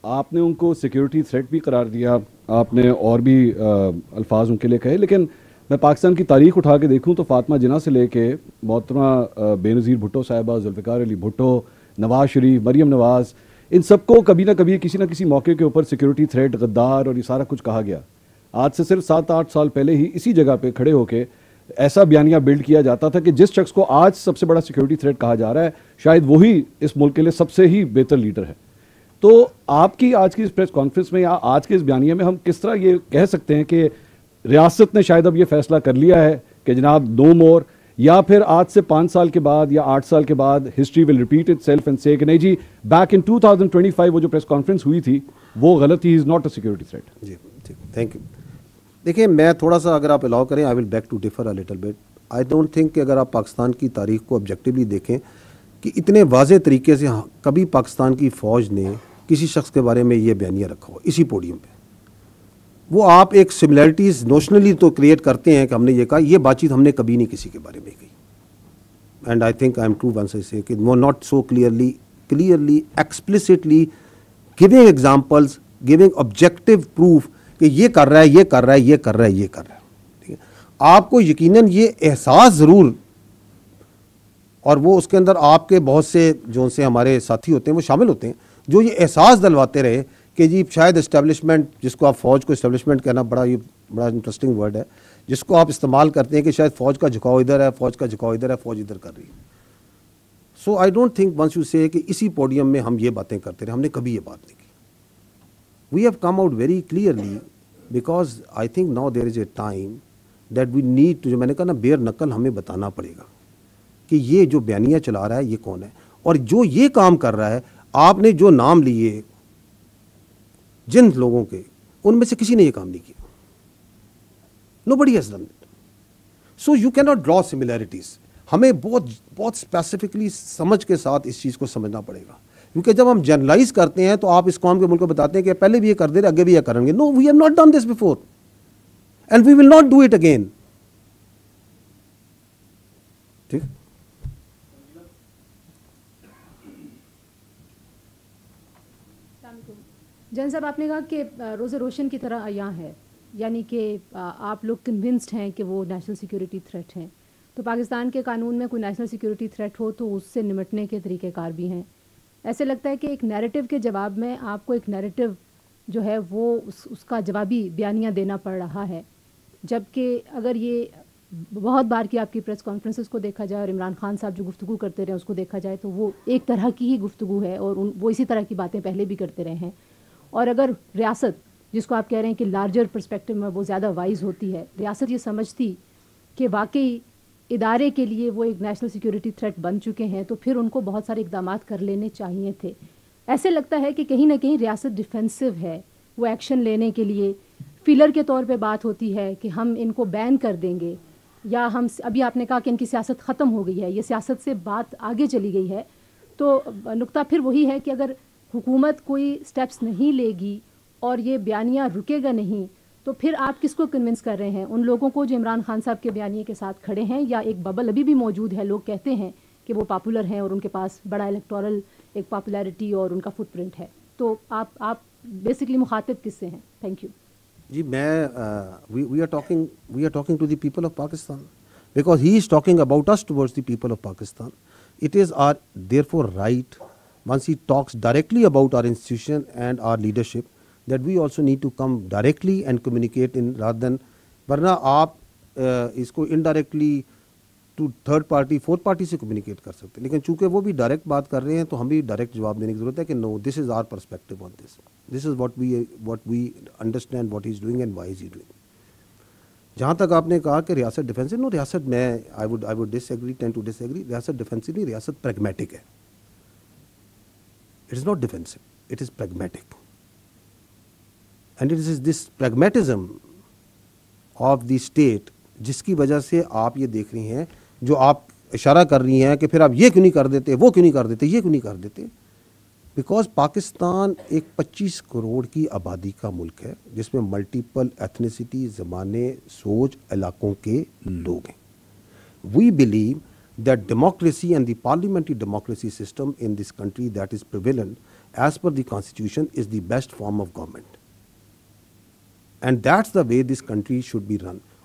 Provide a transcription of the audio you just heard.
آپ نے ان کو سیکیورٹی تھریٹ بھی قرار دیا, آپ نے اور بھی الفاظ ان کے لیے کہے, لیکن میں پاکستان کی تاریخ اٹھا کے دیکھوں تو فاطمہ جناح سے لے کے محترمہ بے نظیر بھٹو صاحبہ, ذوالفقار علی بھٹو, نواز شریف, مریم نواز, ان سب کو کبھی نہ کسی موقع کے اوپر سیکیورٹی تھریٹ, غدار اور یہ سارا کچھ کہا گیا. آج سے صرف 7-8 سال پہلے ہی اسی جگہ پہ کھڑے ہو کے ایسا بیانیہ بلڈ کیا جاتا تھا کہ جس شخص کو آج سب سے بڑا سیکیورٹی تھریٹ کہا جا رہا ہے شاید وہی اس ملک کے لیے سب سے ہی بہتر لیڈر ہے. تو آپ کی آج کی اس پریس کانفرنس میں یا آج کے اس بیانیے میں ہم کس طرح یہ کہہ سکتے ہیں کہ ریاست نے شاید اب یہ فیصلہ کر لیا ہے کہ جناب نو مور, یا پھر آج سے 5 سال کے بعد یا 8 سال کے بعد history will repeat it self and سے کہ نہیں جی بیک ان 2025 وہ جو پریس کانفرنس ہوئی تھی وہ غلط تھی, is not a security threat. جی تھینک یو. دیکھیں میں تھوڑا سا اگر آپ الاؤ کریں, I will beg to differ a little bit. I don't think کہ اگر آپ پاکستان کی تاریخ کو آبجیکٹیولی دیکھیں کہ اتنے واضح طریقے سے کبھی پاکستان کی فوج نے کسی شخص کے بارے میں یہ بیانیہ رکھا ہو اسی پوڈیم پہ. وہ آپ ایک سملیرٹیز نوشنلی تو کریٹ کرتے ہیں کہ ہم نے یہ کہا, یہ بات چیت ہم نے کبھی نہیں کسی کے بارے میں کہی. And I think I am true once I say کہ not so clearly explicitly giving examples, giving objective proof کہ یہ کر رہا ہے, یہ کر رہا ہے, یہ کر رہا ہے, یہ کر رہا ہے. ٹھیک ہے, آپ کو یقیناً یہ احساس ضرور, اور وہ اس کے اندر آپ کے بہت سے جو سے ہمارے ساتھی ہوتے ہیں وہ شامل ہوتے ہیں جو یہ احساس دلواتے رہے کہ جی شاید اسٹیبلشمنٹ, جس کو آپ فوج کو اسٹیبلشمنٹ کہنا بڑا انٹرسٹنگ ورڈ ہے, جس کو آپ استعمال کرتے ہیں کہ شاید فوج کا جھکاؤ ادھر ہے, فوج کا جھکاؤ ادھر ہے, فوج ادھر کر رہی ہے. So I don't think once you say کہ اسی پوڈیم میں ہم یہ باتیں کرتے رہے, ہم نے کبھی یہ بات نہیں کی. We have come out very clearly because I think now there is a time that we need to, جو میں نے کہا نا بیر نقل ہمیں بتانا پڑے گا کہ یہ جو بیانیہ چلا رہا ہے یہ کون ہے, اور جو یہ کام کر رہا ہے. آپ نے جو نام لیے جن لوگوں کے, ان میں سے کسی نے یہ کام نہیں کیا. Nobody has done it. So you cannot draw similarities. ہمیں بہت اسپیسیفکلی سمجھ کے ساتھ اس چیز کو سمجھنا پڑے گا, کیونکہ جب ہم جنرلائز کرتے ہیں تو آپ اس قوم کے ملک کو بتاتے ہیں کہ پہلے بھی یہ کر دے رہے, آگے بھی یہ کریں گے. No, we have not done this before and we will not do it again. ٹھیک. جن صاحب آپ نے کہا کہ روز روشن کی طرح عیاں ہے, یعنی کہ آپ لوگ کنونسڈ ہیں کہ وہ نیشنل سیکیورٹی تھریٹ ہیں. تو پاکستان کے قانون میں کوئی نیشنل سیکیورٹی تھریٹ ہو تو اس سے نمٹنے کے طریقہ کار بھی ہیں. ایسے لگتا ہے کہ ایک نیریٹو کے جواب میں آپ کو ایک نیریٹو جو ہے وہ اس کا جوابی بیانیہ دینا پڑ رہا ہے, جبکہ اگر یہ بہت بار کی آپ کی پریس کانفرنسز کو دیکھا جائے اور عمران خان صاحب جو گفتگو کرتے رہے اس کو دیکھا جائے تو وہ ایک طرح کی ہی گفتگو ہے, اور وہ اسی طرح کی باتیں پہلے بھی کرتے رہے ہیں. اور اگر ریاست, جس کو آپ کہہ رہے ہیں کہ لارجر پرسپیکٹو میں وہ زیادہ وائز ہوتی ہے, ریاست یہ سمجھتی کہ واقعی ادارے کے لیے وہ ایک نیشنل سیکیورٹی تھریٹ بن چکے ہیں, تو پھر ان کو بہت سارے اقدامات کر لینے چاہیے تھے. ایسے لگتا ہے کہ کہیں نہ کہیں ریاست ڈیفینسو ہے, وہ ایکشن لینے کے لیے فیلر کے طور پہ بات ہوتی ہے کہ ہم ان کو بین کر دیں گے, یا ہم ابھی آپ نے کہا کہ ان کی سیاست ختم ہو گئی ہے, یہ سیاست سے بات آگے چلی گئی ہے. تو نقطہ پھر وہی ہے کہ اگر حکومت کوئی سٹیپس نہیں لے گی اور یہ بیانیہ رکے گا نہیں, تو پھر آپ کس کو کنونس کر رہے ہیں؟ ان لوگوں کو جو عمران خان صاحب کے بیانیے کے ساتھ کھڑے ہیں, یا ایک ببل ابھی بھی موجود ہے, لوگ کہتے ہیں کہ وہ پاپولر ہیں اور ان کے پاس بڑا الیکٹورل ایک پاپولیرٹی اور ان کا فٹ پرنٹ ہے. تو آپ بیسکلی مخاطب کس سے ہیں؟ Thank you. جی میں we are talking to the people of Pakistan because he is talking about اس towards the people of Pakistan. It is are there for right once he talks directly about our institution and our leadership that we also need to come directly and communicate in rather than, ورنہ آپ اس کو indirectly to third party fourth party سے communicate کر سکتے ہیں, لیکن چونکہ وہ بھی ڈائریکٹ بات کر رہے ہیں تو ہم بھی ڈائریکٹ جواب دینے کی ضرورت ہے کہ no, this is our perspective on this, this is what we understand what he is doing and why is he doing. جہاں تک آپ نے کہا کہ ریاست ڈیفینسو, نو ریاست میں I would disagree, tend to disagree. ریاست ڈیفینسو نہیں, ریاست پریگمیٹک ہے. It is not defensive, it is pragmatic. And it is this pragmatism of the state جس کی وجہ سے آپ یہ دیکھ رہی ہیں, جو آپ اشارہ کر رہی ہیں کہ پھر آپ یہ کیوں نہیں کر دیتے, وہ کیوں نہیں کر دیتے, یہ کیوں نہیں کر دیتے. بیکاز پاکستان ایک 25 کروڑ کی آبادی کا ملک ہے جس میں ملٹیپل ایتھنیسٹی, زمانے, سوچ, علاقوں کے لوگ ہیں. We believe that democracy and the parliamentary democracy system in this country that is prevalent as per the constitution is the best form of government, and that's the way this country should be run.